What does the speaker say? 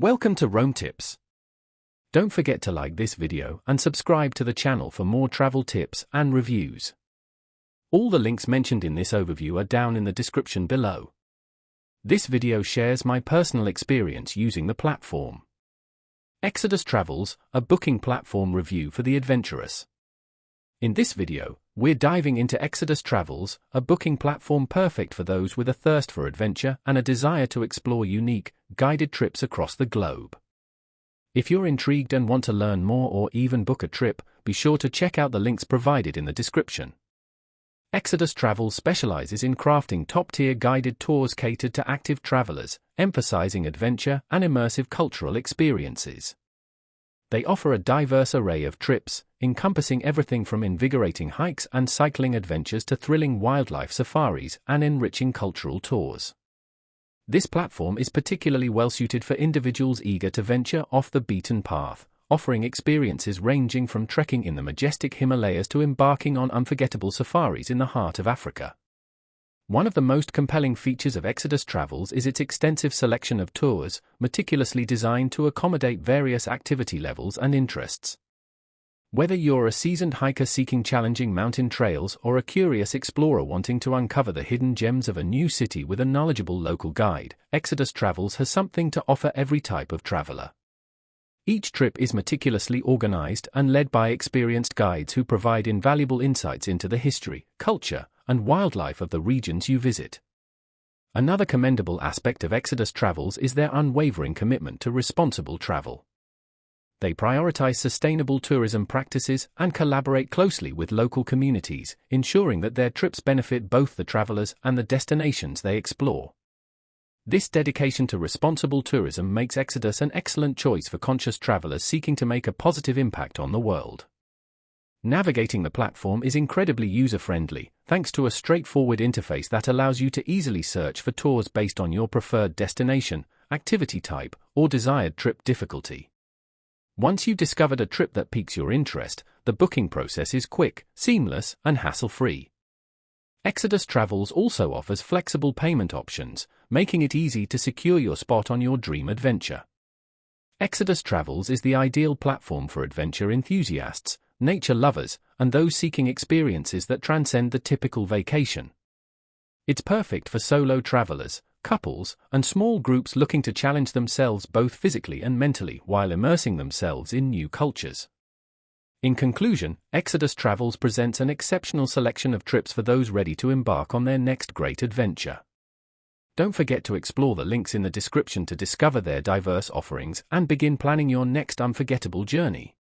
Welcome to Rome Tips. Don't forget to like this video and subscribe to the channel for more travel tips and reviews. All the links mentioned in this overview are down in the description below. This video shares my personal experience using the platform. Exodus Travels, a booking platform review for the adventurous. In this video, we're diving into Exodus Travels, a booking platform perfect for those with a thirst for adventure and a desire to explore unique, guided trips across the globe. If you're intrigued and want to learn more or even book a trip, be sure to check out the links provided in the description. Exodus Travels specializes in crafting top-tier guided tours catered to active travelers, emphasizing adventure and immersive cultural experiences. They offer a diverse array of trips, encompassing everything from invigorating hikes and cycling adventures to thrilling wildlife safaris and enriching cultural tours. This platform is particularly well-suited for individuals eager to venture off the beaten path, offering experiences ranging from trekking in the majestic Himalayas to embarking on unforgettable safaris in the heart of Africa. One of the most compelling features of Exodus Travels is its extensive selection of tours, meticulously designed to accommodate various activity levels and interests. Whether you're a seasoned hiker seeking challenging mountain trails or a curious explorer wanting to uncover the hidden gems of a new city with a knowledgeable local guide, Exodus Travels has something to offer every type of traveler. Each trip is meticulously organized and led by experienced guides who provide invaluable insights into the history, culture, and wildlife of the regions you visit. Another commendable aspect of Exodus Travels is their unwavering commitment to responsible travel. They prioritize sustainable tourism practices and collaborate closely with local communities, ensuring that their trips benefit both the travelers and the destinations they explore. This dedication to responsible tourism makes Exodus an excellent choice for conscious travelers seeking to make a positive impact on the world. Navigating the platform is incredibly user-friendly, thanks to a straightforward interface that allows you to easily search for tours based on your preferred destination, activity type, or desired trip difficulty. Once you've discovered a trip that piques your interest, the booking process is quick, seamless, and hassle-free. Exodus Travels also offers flexible payment options, making it easy to secure your spot on your dream adventure. Exodus Travels is the ideal platform for adventure enthusiasts, nature lovers, and those seeking experiences that transcend the typical vacation. It's perfect for solo travelers, couples, and small groups looking to challenge themselves both physically and mentally while immersing themselves in new cultures. In conclusion, Exodus Travels presents an exceptional selection of trips for those ready to embark on their next great adventure. Don't forget to explore the links in the description to discover their diverse offerings and begin planning your next unforgettable journey.